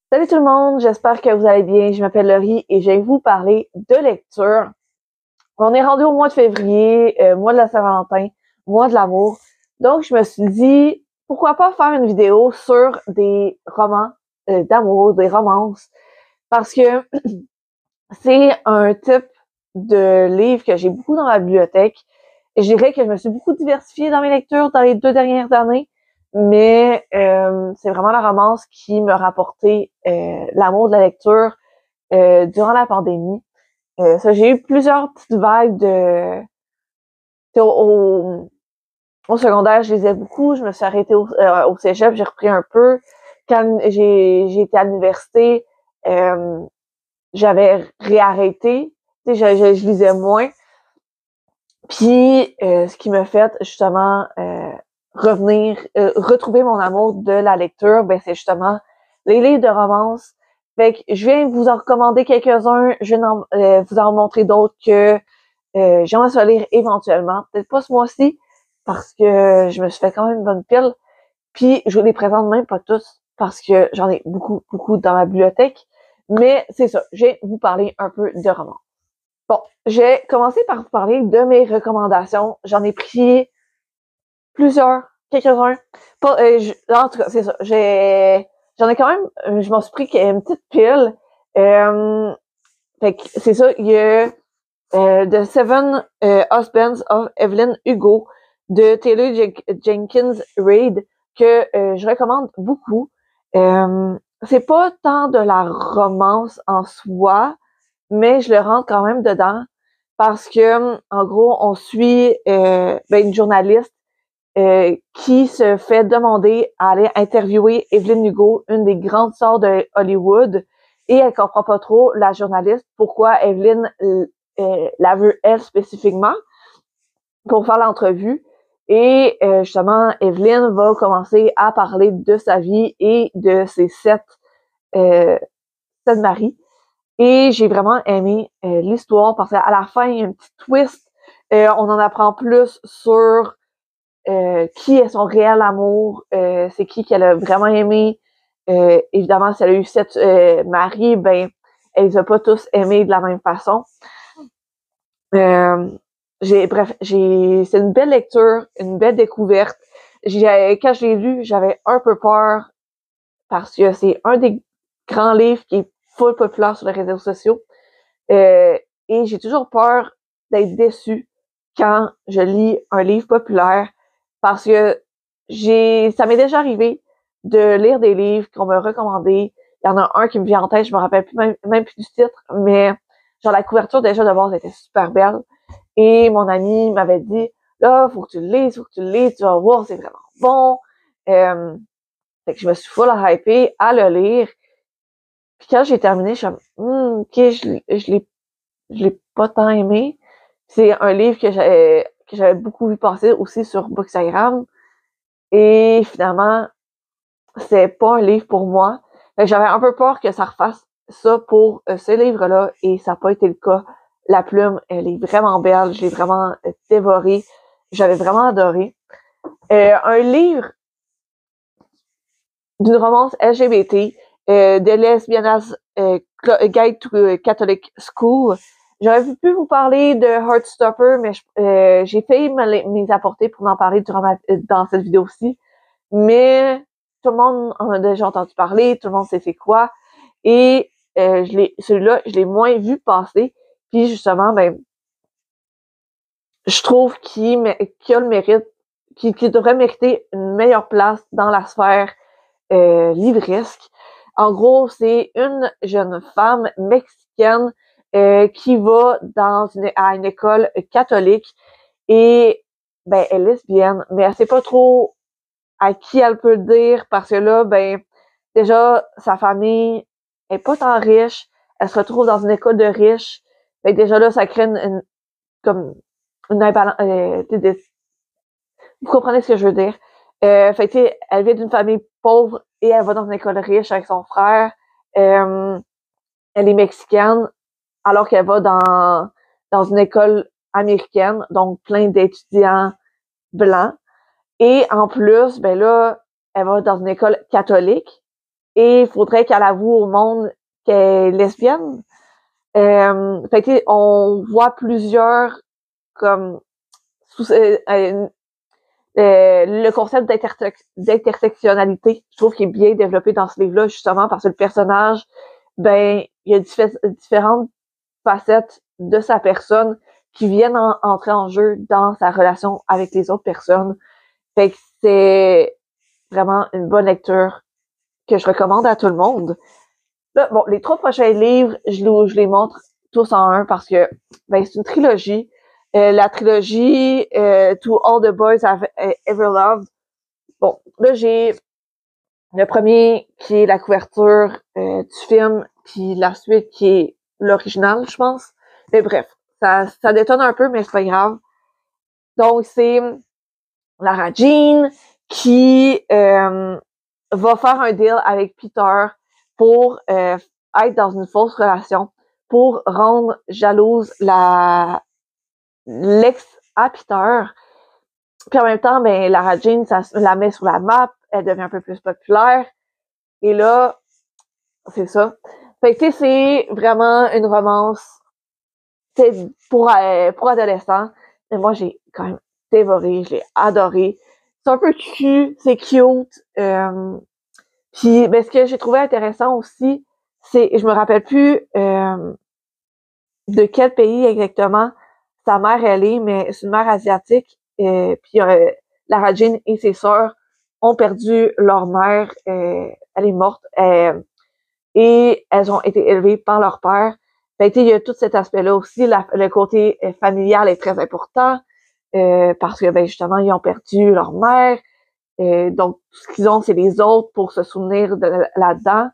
Salut tout le monde, j'espère que vous allez bien. Je m'appelle Laurie et je vais vous parler de lecture. On est rendu au mois de février, mois de la Saint-Valentin, mois de l'amour. Donc, je me suis dit, pourquoi pas faire une vidéo sur des romans d'amour, des romances, parce que c'est un type de livre que j'ai beaucoup dans ma bibliothèque. Et je dirais que je me suis beaucoup diversifiée dans mes lectures dans les 2 dernières années, mais c'est vraiment la romance qui me rapportait l'amour de la lecture durant la pandémie. J'ai eu plusieurs petites vagues de... Au secondaire, je lisais beaucoup. Je me suis arrêtée au cégep, j'ai repris un peu. Quand j'ai été à l'université, euh, j'avais réarrêté. Tu sais, je lisais moins. Puis, ce qui m'a fait justement retrouver mon amour de la lecture, ben c'est justement les livres de romance. Fait que je viens vous en recommander quelques-uns, je viens vous en montrer d'autres que j'aimerais ça lire éventuellement. Peut-être pas ce mois-ci, parce que je me suis fait quand même une bonne pile. Puis, je vous les présente même pas tous, parce que j'en ai beaucoup, beaucoup dans ma bibliothèque. Mais c'est ça, je vais vous parler un peu de romance. Bon, je vais commencer par vous parler de mes recommandations. J'en ai pris plusieurs, quelques-uns. En tout cas, c'est ça. J'en ai quand même, je m'en suis pris une petite pile. Euh, Fait que c'est ça, il y a The Seven Husbands of Evelyn Hugo de Taylor Jenkins Reid que je recommande beaucoup. C'est pas tant de la romance en soi, mais je le rentre quand même dedans parce que, en gros, on suit une journaliste qui se fait demander à aller interviewer Evelyn Hugo, une des grandes stars de Hollywood, et elle comprend pas trop, la journaliste, pourquoi Evelyn la veut elle spécifiquement pour faire l'entrevue. Et justement, Evelyn va commencer à parler de sa vie et de ses euh, sept maris. Et j'ai vraiment aimé l'histoire parce qu'à la fin, il y a un petit twist. On en apprend plus sur qui est son réel amour, c'est qui qu'elle a vraiment aimé. Évidemment, si elle a eu 7 maris, ben, elle les a pas tous aimés de la même façon. Euh, c'est une belle lecture, une belle découverte. Quand je l'ai lu, j'avais un peu peur parce que c'est un des grands livres qui est full populaire sur les réseaux sociaux. Et j'ai toujours peur d'être déçue quand je lis un livre populaire parce que ça m'est déjà arrivé de lire des livres qu'on m'a recommandés. Il y en a un qui me vient en tête, je me rappelle plus même plus du titre, mais genre la couverture déjà de base était super belle. Et mon ami m'avait dit, là, faut que tu le lises, tu vas voir, c'est vraiment bon. Fait que je me suis full hypée à le lire. Puis quand j'ai terminé, je suis comme, ok, je l'ai pas tant aimé. C'est un livre que j'avais beaucoup vu passer aussi sur Bookstagram. Et finalement, c'est pas un livre pour moi. Fait que j'avais un peu peur que ça refasse ça pour ce livre-là et ça n'a pas été le cas. La plume, elle est vraiment belle. Je l'ai vraiment dévorée. J'avais vraiment adoré. Un livre d'une romance LGBT, de Lesbianas Guide to Catholic School. J'aurais pu vous parler de Heartstopper, mais j'ai fait mes apporter pour en parler dans cette vidéo-ci. Mais tout le monde en a déjà entendu parler, tout le monde sait c'est quoi. Et celui-là, je l'ai moins vu passer. Puis justement, ben, je trouve qu'il a le mérite, qu'il devrait mériter une meilleure place dans la sphère livresque. En gros, c'est une jeune femme mexicaine qui va à une école catholique et ben elle est lesbienne, mais elle sait pas trop à qui elle peut le dire parce que là, ben déjà sa famille est pas tant riche, elle se retrouve dans une école de riches, fait que déjà là ça crée comme une imbalance. Vous comprenez ce que je veux dire? Fait que, elle vient d'une famille pauvre et elle va dans une école riche avec son frère. Euh, Elle est mexicaine, alors qu'elle va dans une école américaine, donc plein d'étudiants blancs. Et en plus, ben là, elle va dans une école catholique. et il faudrait qu'elle avoue au monde qu'elle est lesbienne. Fait que on voit plusieurs comme le concept d'intersectionnalité, je trouve qu'il est bien développé dans ce livre-là, justement parce que le personnage, ben, il y a différentes facettes de sa personne qui viennent entrer en jeu dans sa relation avec les autres personnes. Fait que c'est vraiment une bonne lecture que je recommande à tout le monde. Là, bon, les 3 prochains livres, je les montre tous en un parce que ben, c'est une trilogie. La trilogie To All the Boys I've Ever Loved. Bon, là, j'ai le premier qui est la couverture du film, puis la suite qui est l'original, je pense. Mais bref, ça détonne un peu, mais c'est pas grave. Donc, c'est Lara Jean qui va faire un deal avec Peter pour être dans une fausse relation, pour rendre jalouse l'ex à Peter. Puis en même temps, ben, Lara Jean, ça la met sur la map, elle devient un peu plus populaire. Et là, c'est ça. Fait que, tu sais, c'est vraiment une romance pour adolescents. Mais moi, j'ai quand même dévoré, je l'ai adoré. C'est un peu cute, c'est cute. Puis, ben, ce que j'ai trouvé intéressant aussi, c'est, je me rappelle plus de quel pays exactement sa mère elle est, mais c'est une mère asiatique. Puis Lara Jean et ses sœurs ont perdu leur mère. Elle est morte. Et elles ont été élevées par leur père. Fait que, il y a tout cet aspect-là aussi. Le côté familial est très important parce que ben justement, ils ont perdu leur mère. Donc, ce qu'ils ont, c'est les autres pour se souvenir de là-dedans.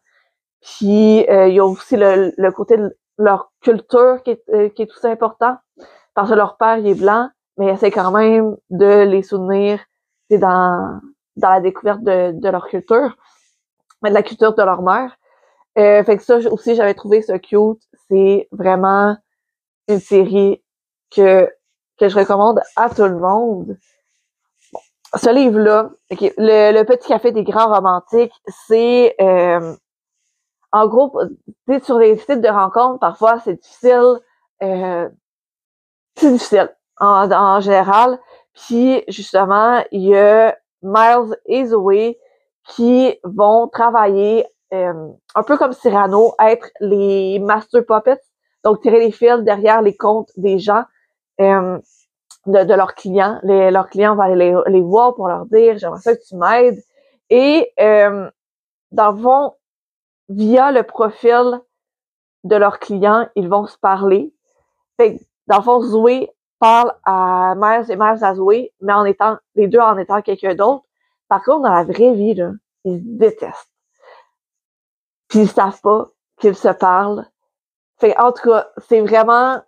Puis, il y a aussi le côté de leur culture qui est tout important. Parce que leur père, il est blanc, mais essaie quand même de les soutenir dans la découverte de leur culture, mais de la culture de leur mère. Fait que ça aussi, j'avais trouvé ça cute. C'est vraiment une série que je recommande à tout le monde. Bon, ce livre-là, okay, le Petit Café des Grands Romantiques, c'est en gros, tu sais, sur les sites de rencontres, parfois c'est difficile. C'est difficile en général. Puis justement, il y a Miles et Zoé qui vont travailler un peu comme Cyrano, être les master puppets, donc tirer les fils derrière les comptes des gens, de leurs clients. Leurs clients vont aller les voir pour leur dire j'aimerais ça que tu m'aides. Et dans le fond, via le profil de leurs clients, ils vont se parler. Fait que, dans le fond, Zoé parle à Miles et Miles à Zoé, mais les deux en étant quelqu'un d'autre. Par contre, dans la vraie vie, là, ils se détestent. Puis ils savent pas qu'ils se parlent. Fait en tout cas, c'est vraiment,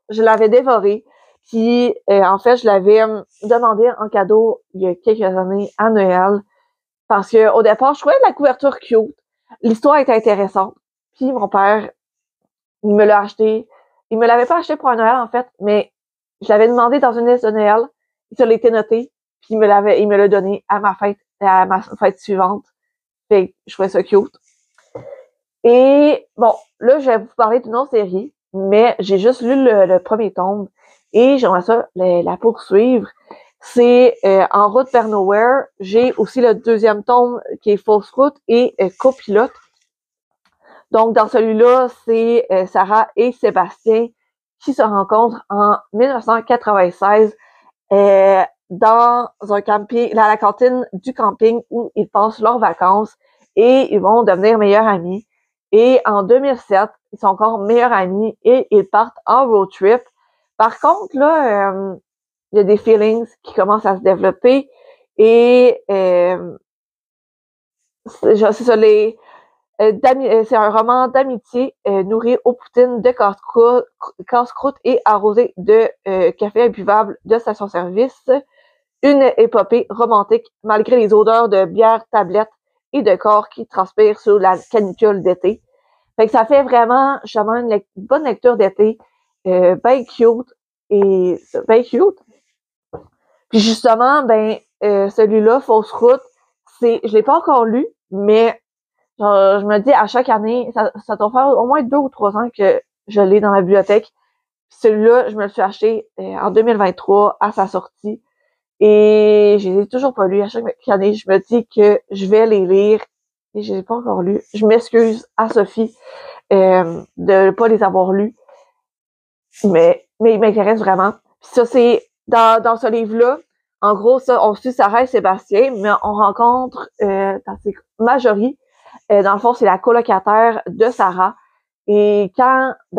je l'avais dévoré. Puis en fait, je l'avais demandé en cadeau il y a quelques années à Noël. Parce que au départ, je trouvais la couverture cute. L'histoire était intéressante. Puis mon père, il me l'a acheté. Il me l'avait pas acheté pour un Noël, en fait, mais je l'avais demandé dans une liste de Noël. Il a été noté. Puis il me l'a donné à ma fête suivante. Fait que je trouvais ça cute. Et bon, là, je vais vous parler d'une autre série, mais j'ai juste lu le premier tome et j'aimerais ça la poursuivre. C'est En route vers Nowhere. J'ai aussi le deuxième tome qui est Fausse route et Copilote. Donc, dans celui-là, c'est Sarah et Sébastien qui se rencontrent en 1996 dans un camping, dans la cantine du camping où ils passent leurs vacances et ils vont devenir meilleurs amis. Et en 2007, ils sont encore meilleurs amis et ils partent en road trip. Par contre, là, il y a des feelings qui commencent à se développer et c'est ça, c'est un roman d'amitié nourri aux poutines de casse-croûte et arrosé de café imbuvable de station-service. Une épopée romantique malgré les odeurs de bière tablette et de corps qui transpirent sous la canicule d'été. Fait que ça fait vraiment justement une bonne lecture d'été, ben cute et ben cute. Puis justement, ben celui-là, Fausse route, je l'ai pas encore lu, mais Genre, je me dis à chaque année, ça doit faire au moins 2 ou 3 ans que je l'ai dans ma bibliothèque. Puis celui-là, je me le suis acheté en 2023 à sa sortie. Et je les ai toujours pas lus. À chaque année, je me dis que je vais les lire et je les ai pas encore lus. Je m'excuse à Sophie de ne pas les avoir lus, mais ils m'intéressent vraiment. Puis ça, c'est dans ce livre-là, en gros, ça, on suit Sarah et Sébastien, mais on rencontre Marjorie. Dans le fond, c'est la colocataire de Sarah. Et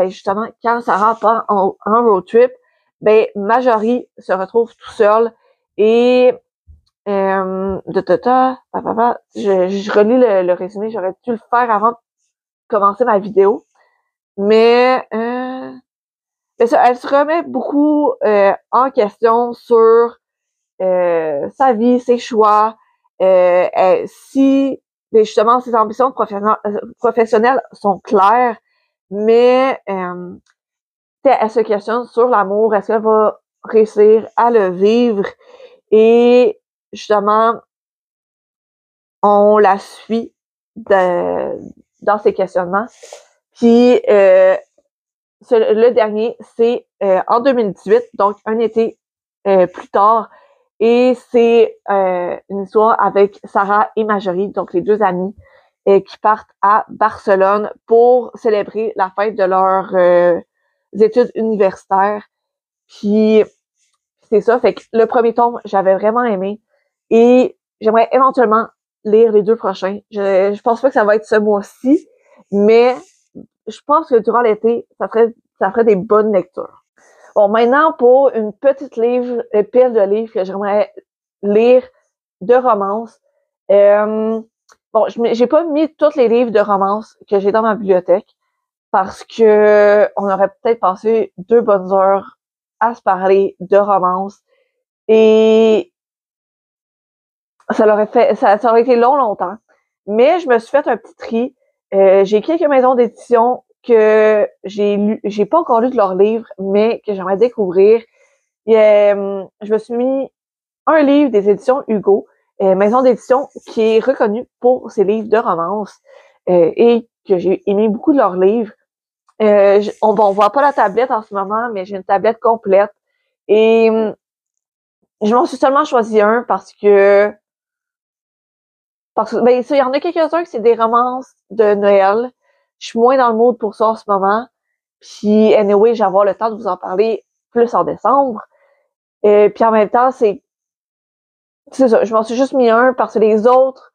justement, quand Sarah part en road trip, Marjorie se retrouve tout seule et je relis le résumé, j'aurais dû le faire avant de commencer ma vidéo. Mais, ça, elle se remet beaucoup en question sur sa vie, ses choix, si justement ses ambitions professionnelles sont claires, mais elle se questionne sur l'amour, est-ce qu'elle va réussir à le vivre et justement on la suit dans ses questionnements. Puis le dernier, c'est en 2018, donc un été plus tard, et c'est une histoire avec Sarah et Marjorie, donc les deux amies, qui partent à Barcelone pour célébrer la fête de leurs études universitaires. Puis c'est ça, fait que le premier tome, j'avais vraiment aimé, et j'aimerais éventuellement lire les 2 prochains. Je pense pas que ça va être ce mois-ci, mais je pense que durant l'été, ça ferait des bonnes lectures. Bon, maintenant, pour une petite pile de livres que j'aimerais lire de romance. Bon, j'ai pas mis tous les livres de romance que j'ai dans ma bibliothèque parce que on aurait peut-être passé 2 bonnes heures à se parler de romance et ça aurait été longtemps. Mais je me suis fait un petit tri. J'ai quelques maisons d'édition que j'ai pas encore lu de leurs livres, mais que j'aimerais découvrir. Et, je me suis mis un livre des éditions Hugo, maison d'édition qui est reconnue pour ses livres de romance et que j'ai aimé beaucoup de leurs livres. On voit pas la tablette en ce moment, mais j'ai une tablette complète. Et je m'en suis seulement choisi un parce que il y en a quelques-uns que c'est des romances de Noël. Je suis moins dans le mood pour ça en ce moment. Puis anyway, j'ai avoir le temps de vous en parler plus en décembre. Et puis en même temps, c'est ça, je m'en suis juste mis un parce que les autres,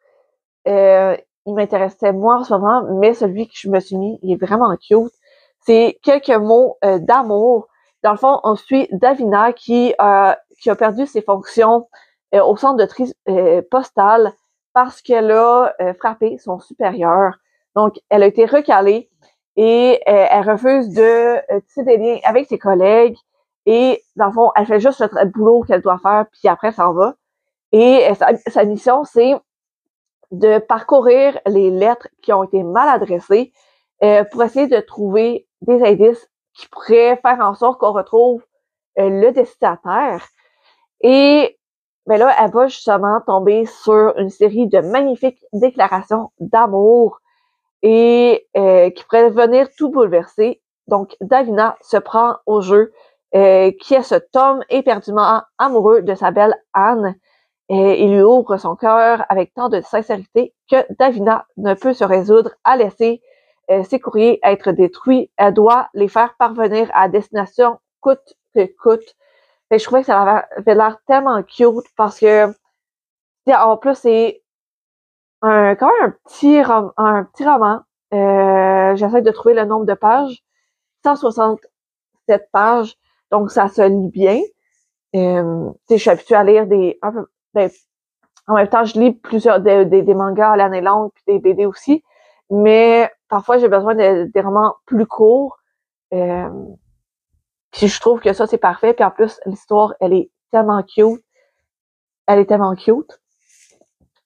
ils m'intéressaient moins en ce moment, mais celui que je me suis mis, il est vraiment cute. C'est quelques mots d'amour. Dans le fond, on suit Davina qui a perdu ses fonctions au centre de tri postal parce qu'elle a frappé son supérieur. Donc, elle a été recalée et elle refuse de tisser des liens avec ses collègues. Et dans le fond, elle fait juste le boulot qu'elle doit faire, puis après, elle s'en va. Et sa mission, c'est de parcourir les lettres qui ont été mal adressées pour essayer de trouver des indices qui pourraient faire en sorte qu'on retrouve le destinataire. Et là, elle va justement tomber sur une série de magnifiques déclarations d'amour et qui pourraient venir tout bouleverser. Donc, Davina se prend au jeu, qui est ce Tom éperdument amoureux de sa belle Anne. Et il lui ouvre son cœur avec tant de sincérité que Davina ne peut se résoudre à laisser ses courriers être détruits. Elle doit les faire parvenir à destination coûte que coûte. Et je trouvais que ça avait l'air tellement cute parce que en plus c'est quand même un petit roman. J'essaie de trouver le nombre de pages. 167 pages, donc ça se lit bien. Je suis habituée à lire en même temps, je lis plusieurs des mangas à l'année longue puis des BD aussi, mais parfois j'ai besoin des romans plus courts. Puis je trouve que ça c'est parfait. Puis en plus l'histoire elle est tellement cute, elle est tellement cute.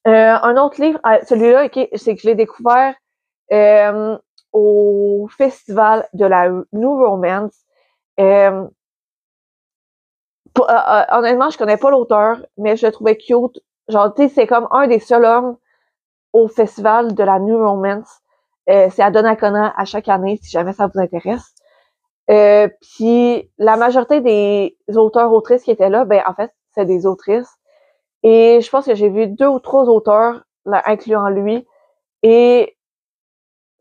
Un autre livre, celui-là, c'est que je l'ai découvert au festival de la New Romance. Honnêtement, je connais pas l'auteur, mais je le trouvais cute. Genre, tu sais, c'est comme un des seuls hommes au festival de la New Romance. C'est à Donnacona à chaque année, si jamais ça vous intéresse. Puis la majorité des auteurs-autrices qui étaient là, ben en fait, c'est des autrices. Et je pense que j'ai vu 2 ou 3 auteurs, là, incluant lui. Et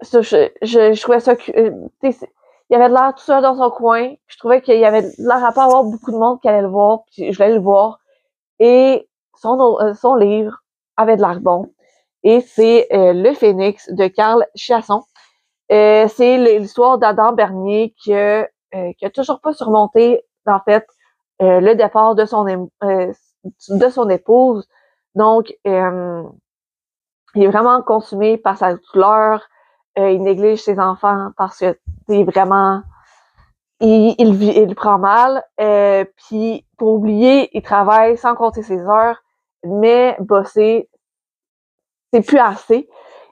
ça, je trouvais ça... il avait l'air tout seul dans son coin. Je trouvais qu'il y avait l'air à pas avoir beaucoup de monde qui allait le voir. Puis je voulais le voir. Et son livre avait de l'air bon. Et c'est Le Phénix de Carl Chiasson. C'est l'histoire d'Adam Bernier qui a toujours pas surmonté, en fait, le départ de son épouse. Donc, il est vraiment consumé par sa douleur. Il néglige ses enfants parce que c'est vraiment... Il prend mal. Puis, pour oublier, il travaille sans compter ses heures. Mais bosser, c'est plus assez.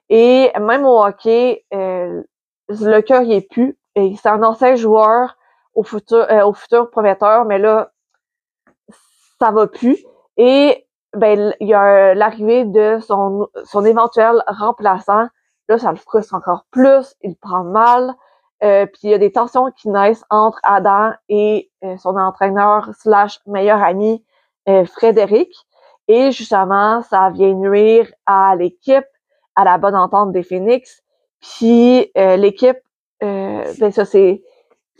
Et même au hockey, le cœur y est plus. Et c'est un ancien joueur au futur prometteur, mais là, ça va plus. Et ben il y a l'arrivée de son éventuel remplaçant. Là, ça le frustre encore plus. Il prend mal. Puis il y a des tensions qui naissent entre Adam et son entraîneur / meilleur ami Frédéric. Et justement, ça vient nuire à l'équipe, à la bonne entente des Phoenix. Puis l'équipe, ben ça c'est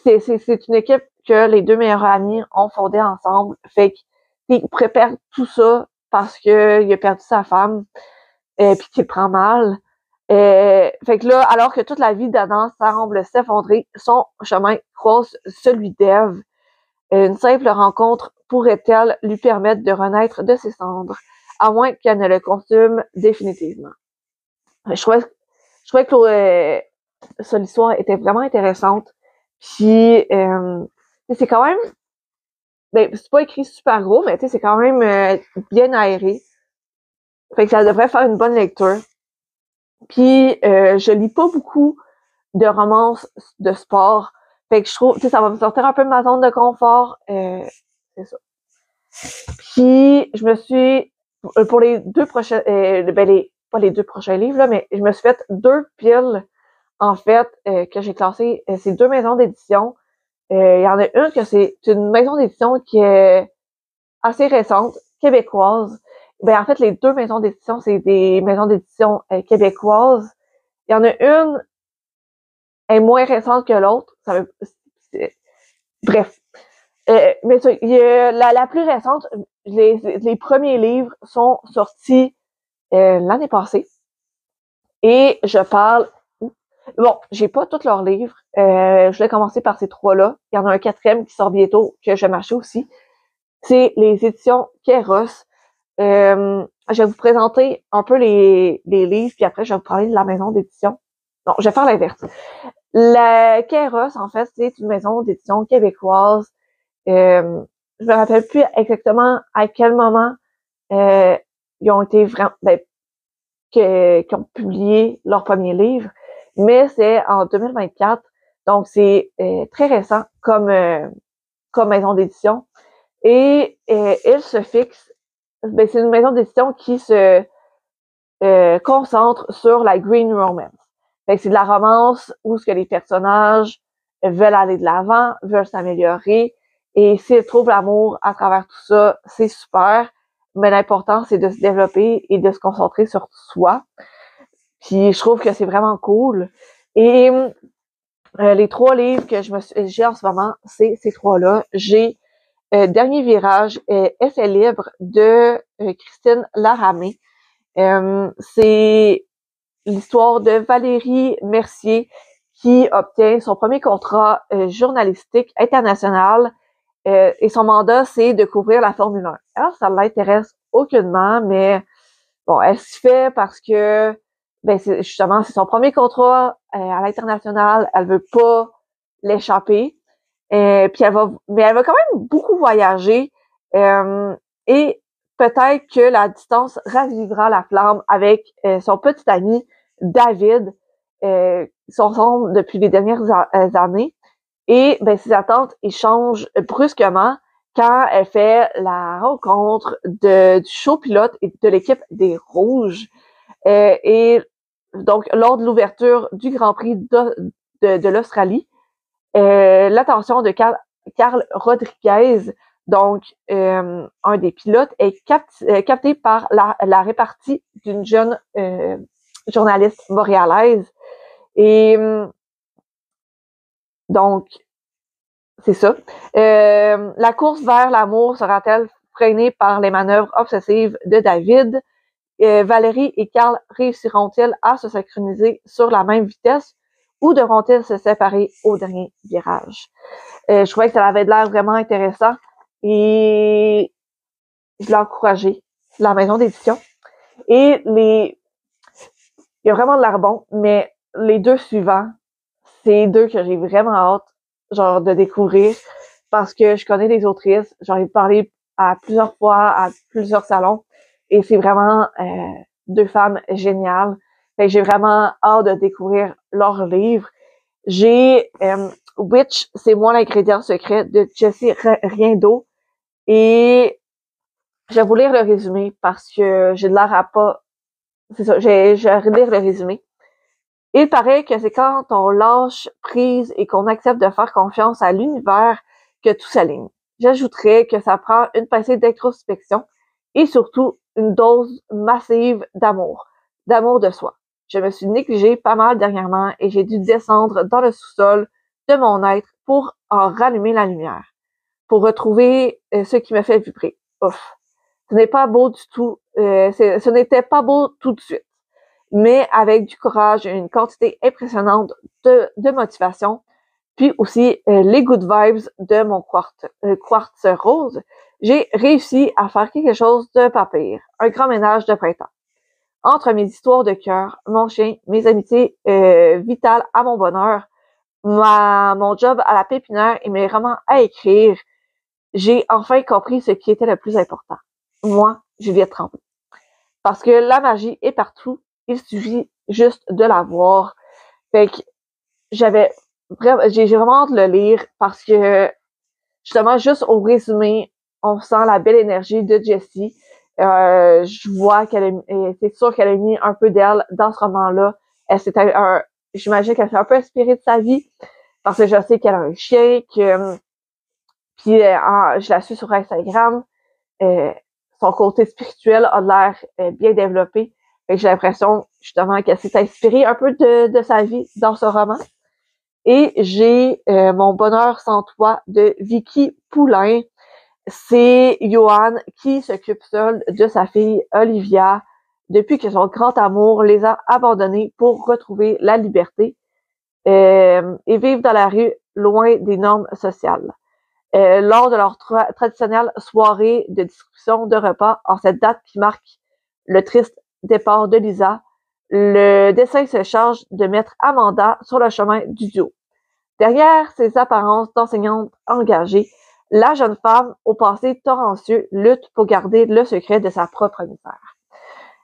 une équipe que les 2 meilleurs amis ont fondée ensemble. Fait qu'il prépare tout ça parce que il a perdu sa femme puis qu'il prend mal. Fait que là, alors que toute la vie d'Adam semble s'effondrer, son chemin croise celui d'Ève. Une simple rencontre pourrait-elle lui permettre de renaître de ses cendres, à moins qu'elle ne le consume définitivement. Je trouvais que l'histoire était vraiment intéressante. Puis c'est quand même, ben c'est pas écrit super gros, mais c'est quand même bien aéré. Fait que ça devrait faire une bonne lecture. Puis je lis pas beaucoup de romances de sport. Fait que je trouve, ça va me sortir un peu de ma zone de confort. C'est ça. Puis je me suis, pour les 2 prochains, pas les 2 prochains livres, là, mais je me suis fait 2 piles, en fait, que j'ai classées. C'est 2 maisons d'édition. Il y en a une que c'est une maison d'édition qui est assez récente, québécoise. Ben en fait, les 2 maisons d'édition, c'est des maisons d'édition québécoises. Il y en a une est moins récente que l'autre. Bref. Mais ça, la plus récente, les premiers livres sont sortis l'année passée. Et je parle... Bon, j'ai pas tous leurs livres. Je vais commencer par ces 3-là. Il y en a un 4e qui sort bientôt, que je vais m'acheter aussi. C'est les éditions Kéros. Je vais vous présenter un peu les livres, puis après, je vais vous parler de la maison d'édition. Non, je vais faire l'inverse. La Kéros, en fait, c'est une maison d'édition québécoise. Je me rappelle plus exactement à quel moment ils ont été vraiment... qui ont publié leur premier livre, mais c'est en 2024, donc c'est très récent comme maison d'édition. Et elle se fixe, c'est une maison d'édition qui se concentre sur la green romance. Fait que c'est de la romance où ce que les personnages veulent aller de l'avant, veulent s'améliorer, et s'ils trouvent l'amour à travers tout ça, c'est super. Mais l'important, c'est de se développer et de se concentrer sur soi. Puis je trouve que c'est vraiment cool. Et les 3 livres que j'ai en ce moment, c'est ces 3-là. J'ai Dernier virage, Essai libre de Christine Laramé. C'est l'histoire de Valérie Mercier qui obtient son premier contrat journalistique international et son mandat, c'est de couvrir la Formule 1. Alors, ça l'intéresse aucunement, mais bon, elle s'y fait parce que c'est son premier contrat à l'international, elle veut pas l'échapper. Puis elle va quand même beaucoup voyager et peut-être que la distance ravivera la flamme avec son petit ami David. Ils sont ensemble depuis les dernières années et ses attentes changent brusquement quand elle fait la rencontre du show pilote et de l'équipe des Rouges. Et donc, lors de l'ouverture du Grand Prix de l'Australie, l'attention de Carl Rodriguez, donc un des pilotes, est capté par la répartie d'une jeune journaliste montréalaise. Et donc, c'est ça. La course vers l'amour sera-t-elle freinée par les manœuvres obsessives de David? Valérie et Carl réussiront-ils à se synchroniser sur la même vitesse ou devront-ils se séparer au dernier virage? Je trouvais que ça avait l'air vraiment intéressant et je l'ai encouragé, la maison d'édition. Et il y a vraiment de l'air bon, mais les deux suivants, c'est deux que j'ai vraiment hâte, genre, de découvrir parce que je connais les autrices, j'en ai parlé à plusieurs fois, à plusieurs salons, et c'est vraiment deux femmes géniales. Fait que j'ai vraiment hâte de découvrir leurs livres. J'ai Witch, c'est moi l'ingrédient secret de Jessie Riendo, et je vais vous lire le résumé parce que j'ai de l'air à pas... C'est ça, je vais lire le résumé. Il paraît que c'est quand on lâche prise et qu'on accepte de faire confiance à l'univers que tout s'aligne. J'ajouterais que ça prend une pincée d'introspection et surtout une dose massive d'amour de soi. Je me suis négligée pas mal dernièrement et j'ai dû descendre dans le sous-sol de mon être pour en rallumer la lumière, pour retrouver ce qui me fait vibrer. Ouf. Ce n'est pas beau du tout. Ce n'était pas beau tout de suite, mais avec du courage et une quantité impressionnante de motivation, puis aussi les good vibes de mon quartz rose, j'ai réussi à faire quelque chose de pas pire, un grand ménage de printemps. Entre mes histoires de cœur, mon chien, mes amitiés vitales à mon bonheur, mon job à la pépinière et mes romans à écrire, j'ai enfin compris ce qui était le plus important. Moi, Juliette Tremblay. Parce que la magie est partout, il suffit juste de la voir. Fait que j'ai vraiment hâte de le lire parce que justement, juste au résumé, on sent la belle énergie de Jessie. Je vois c'est sûr qu'elle a mis un peu d'elle dans ce roman-là. J'imagine qu'elle s'est un peu inspirée de sa vie parce que je sais qu'elle a un chien, puis je la suis sur Instagram. Son côté spirituel a l'air bien développé. Fait que j'ai l'impression justement qu'elle s'est inspirée un peu de sa vie dans ce roman. Et j'ai Mon bonheur sans toi de Vicky Poulain. C'est Johan qui s'occupe seul de sa fille Olivia depuis que son grand amour les a abandonnés pour retrouver la liberté et vivre dans la rue loin des normes sociales. Lors de leur traditionnelle soirée de distribution de repas, en cette date qui marque le triste départ de Lisa, le dessin se charge de mettre Amanda sur le chemin du duo. Derrière ses apparences d'enseignante engagée, la jeune femme au passé torrentieux lutte pour garder le secret de sa propre misère.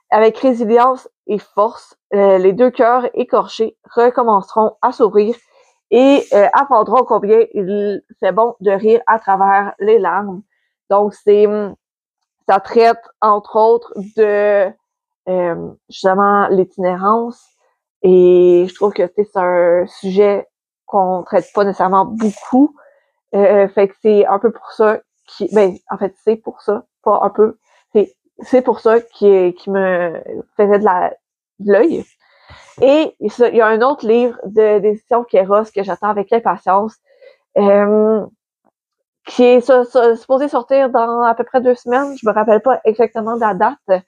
Avec résilience et force, les deux cœurs écorchés recommenceront à s'ouvrir et apprendront combien c'est bon de rire à travers les larmes. Donc, ça traite, entre autres, de justement l'itinérance. Et je trouve que c'est un sujet qu'on traite pas nécessairement beaucoup. Fait que c'est un peu pour ça en fait, c'est pour ça, pas un peu. C'est pour ça qui me faisait de l'œil. Et il y a un autre livre d'édition Kéros que j'attends avec impatience, qui est supposé sortir dans à peu près 2 semaines. Je me rappelle pas exactement de la date.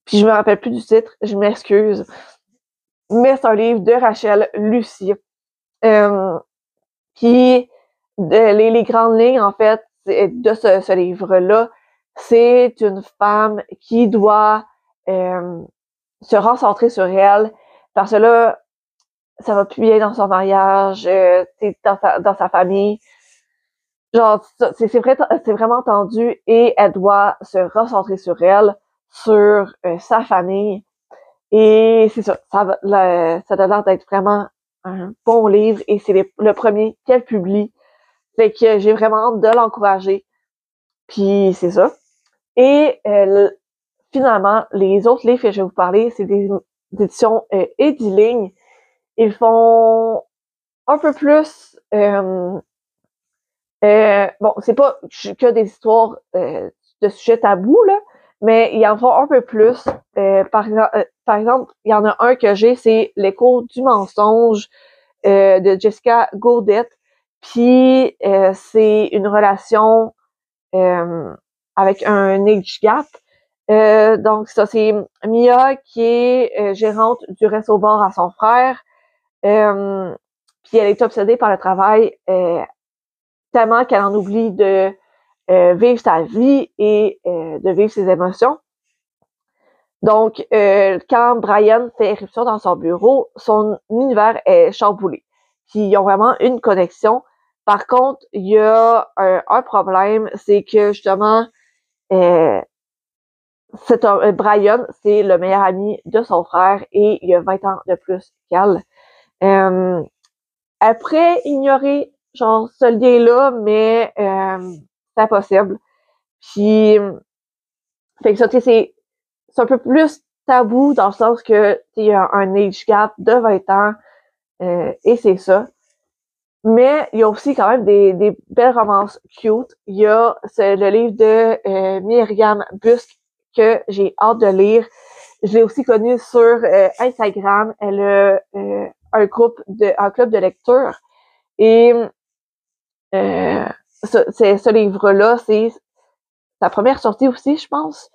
Puis je me rappelle plus du titre, je m'excuse. Mais c'est un livre de Rachel Lucie. Puis les grandes lignes, en fait, de ce livre-là, c'est une femme qui doit se recentrer sur elle parce que là, ça va plus bien dans son mariage, dans sa famille. Genre, c'est vraiment tendu et elle doit se recentrer sur elle, sur sa famille. Et c'est ça, ça a l'air d'être vraiment un bon livre et c'est le premier qu'elle publie. Fait que j'ai vraiment hâte de l'encourager. Puis c'est ça. Et finalement, les autres livres que je vais vous parler, c'est des éditions Ediling. Ils font un peu plus... bon, c'est pas que des histoires de sujets tabous, là, mais il y en font un peu plus. Par exemple, il y en a un que j'ai, c'est L'écho du mensonge de Jessica Gaudette. Puis c'est une relation avec un age gap. Donc ça, c'est Mia qui est gérante du resto bar à son frère. Puis elle est obsédée par le travail tellement qu'elle en oublie de vivre sa vie et de vivre ses émotions. Donc, quand Brian fait éruption dans son bureau, son univers est chamboulé. Puis ils ont vraiment une connexion. Par contre, il y a un problème, c'est que justement, Brian, c'est le meilleur ami de son frère et il a 20 ans de plus qu'elle. Après, ignorer genre ce lien-là, mais c'est impossible. Puis, fait que ça, tu sais, c'est un peu plus tabou dans le sens que il y a un age gap de 20 ans et c'est ça. Mais il y a aussi quand même des belles romances cute. Il y a le livre de Myriam Busque que j'ai hâte de lire. Je l'ai aussi connue sur Instagram. Elle a un club de lecture. Et ce livre-là, c'est sa première sortie aussi, je pense.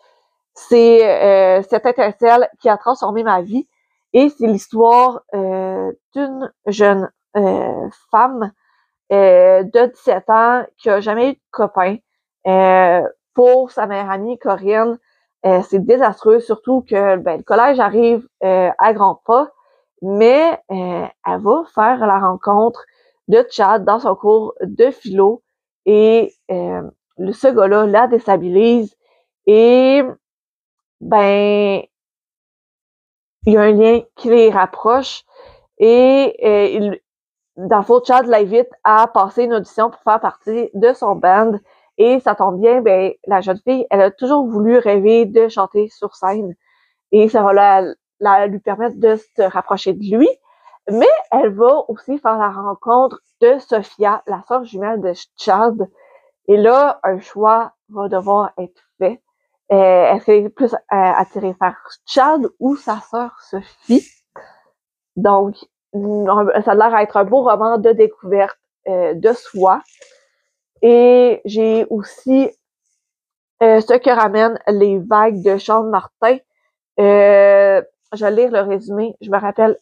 C'est cette étincelle qui a transformé ma vie. Et c'est l'histoire d'une jeune femme de 17 ans qui a jamais eu de copain. Pour sa meilleure amie, Corinne, c'est désastreux, surtout que le collège arrive à grands pas, mais elle va faire la rencontre de Chad dans son cours de philo et ce gars-là la déstabilise et ben il y a un lien qui les rapproche et dans le fond, Chad l'invite à passer une audition pour faire partie de son band. Et ça tombe bien, ben, la jeune fille, elle a toujours voulu rêver de chanter sur scène. Et ça va lui permettre de se rapprocher de lui. Mais elle va aussi faire la rencontre de Sophia, la sœur jumelle de Chad. Et là, un choix va devoir être fait. Est-ce qu'elle est plus attirée par Chad ou sa sœur Sophie? Donc, ça a l'air d'être un beau roman de découverte de soi. Et j'ai aussi ce que ramènent les vagues de Sean Martin. Je vais lire le résumé. Je me rappelle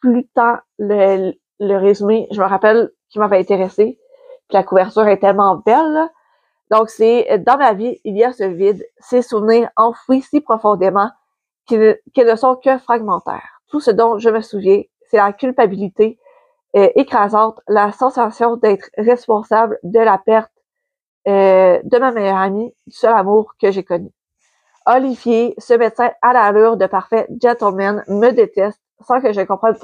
plus tard le résumé. Je me rappelle qui m'avait intéressé. Puis la couverture est tellement belle. Là. Donc, c'est dans ma vie, il y a ce vide, ces souvenirs enfouis si profondément qu'ils ne sont que fragmentaires. Tout ce dont je me souviens, c'est la culpabilité écrasante, la sensation d'être responsable de la perte de ma meilleure amie, du seul amour que j'ai connu. Olivier, ce médecin à l'allure de parfait gentleman, me déteste sans que je comprenne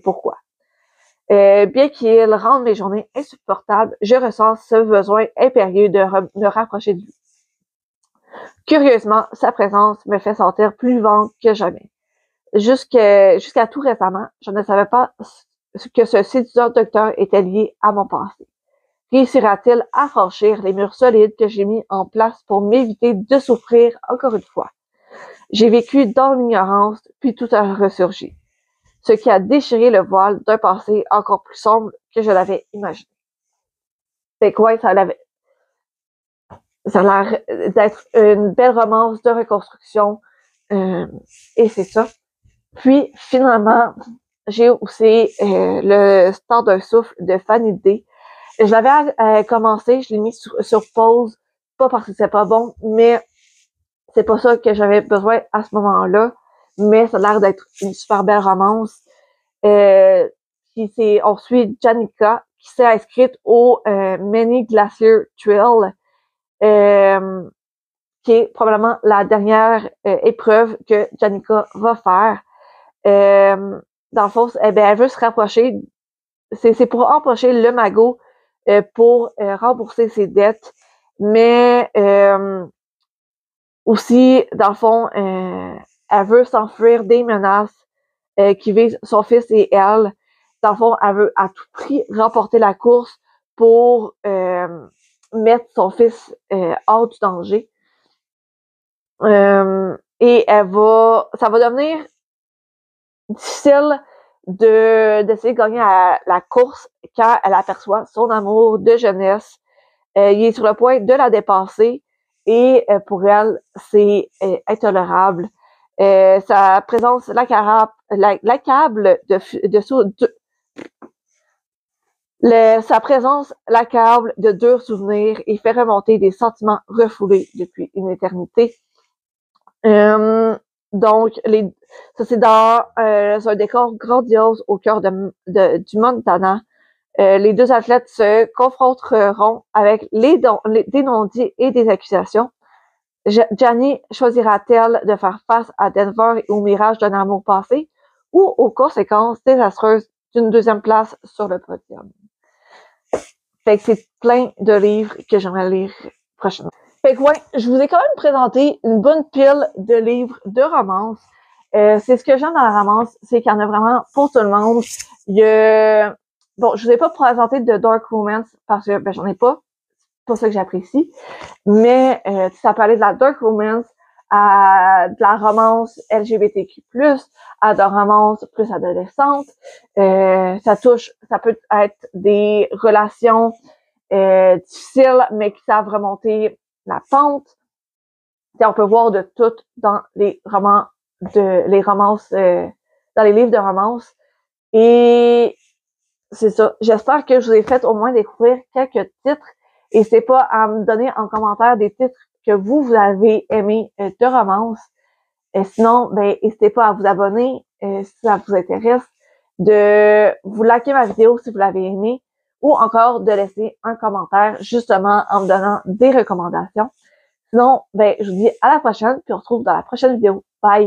pourquoi. Bien qu'il rende mes journées insupportables, je ressens ce besoin impérieux de me rapprocher de lui. Curieusement, sa présence me fait sentir plus vivante que jamais. Jusqu'à tout récemment, je ne savais pas que ce séduisant docteur était lié à mon passé. Réussira-t-il à franchir les murs solides que j'ai mis en place pour m'éviter de souffrir encore une fois? J'ai vécu dans l'ignorance, puis tout a ressurgi, ce qui a déchiré le voile d'un passé encore plus sombre que je l'avais imaginé. C'est quoi, ça a l'air d'être une belle romance de reconstruction, et c'est ça. Puis, finalement, j'ai aussi le Star d'un souffle de Fanny D. Je l'avais commencé, je l'ai mis sur pause, pas parce que c'est pas bon, mais c'est pas ça que j'avais besoin à ce moment-là. Mais ça a l'air d'être une super belle romance. On suit Janica qui s'est inscrite au Many Glacier Trail, qui est probablement la dernière épreuve que Janica va faire. Dans le fond, elle veut se rapprocher. C'est pour empocher le magot pour rembourser ses dettes. Mais aussi, dans le fond, elle veut s'enfuir des menaces qui visent son fils et elle. Dans le fond, elle veut à tout prix remporter la course pour mettre son fils hors du danger. Et ça va devenir difficile d'essayer de gagner la course quand elle aperçoit son amour de jeunesse. Il est sur le point de la dépasser et pour elle, c'est intolérable. Sa présence l'accable sa présence l'accable de durs souvenirs et fait remonter des sentiments refoulés depuis une éternité. Donc, ça c'est dans un décor grandiose au cœur du Montana. Les deux athlètes se confronteront avec des non-dits et des accusations. Gianni choisira-t-elle de faire face à Denver et au mirage d'un amour passé ou aux conséquences désastreuses d'une deuxième place sur le podium? Fait que c'est plein de livres que j'aimerais lire prochainement. Fait que ouais, je vous ai quand même présenté une bonne pile de livres de romance. C'est ce que j'aime dans la romance, c'est qu'il y en a vraiment pour tout le monde. Bon, je vous ai pas présenté de dark romance parce que j'en ai pas. C'est pas ça que j'apprécie. Mais ça peut aller de la dark romance à de la romance LGBTQ+, à de la romance plus adolescente. Ça peut être des relations difficiles, mais qui savent remonter la pente. On peut voir de tout dans les romances, dans les livres de romance. Et c'est ça. J'espère que je vous ai fait au moins découvrir quelques titres. N'hésitez pas à me donner en commentaire des titres que vous avez aimés de romance. Sinon, n'hésitez pas à vous abonner si ça vous intéresse, de vous liker ma vidéo si vous l'avez aimée, ou encore de laisser un commentaire justement en me donnant des recommandations. Sinon, je vous dis à la prochaine, puis on se retrouve dans la prochaine vidéo. Bye!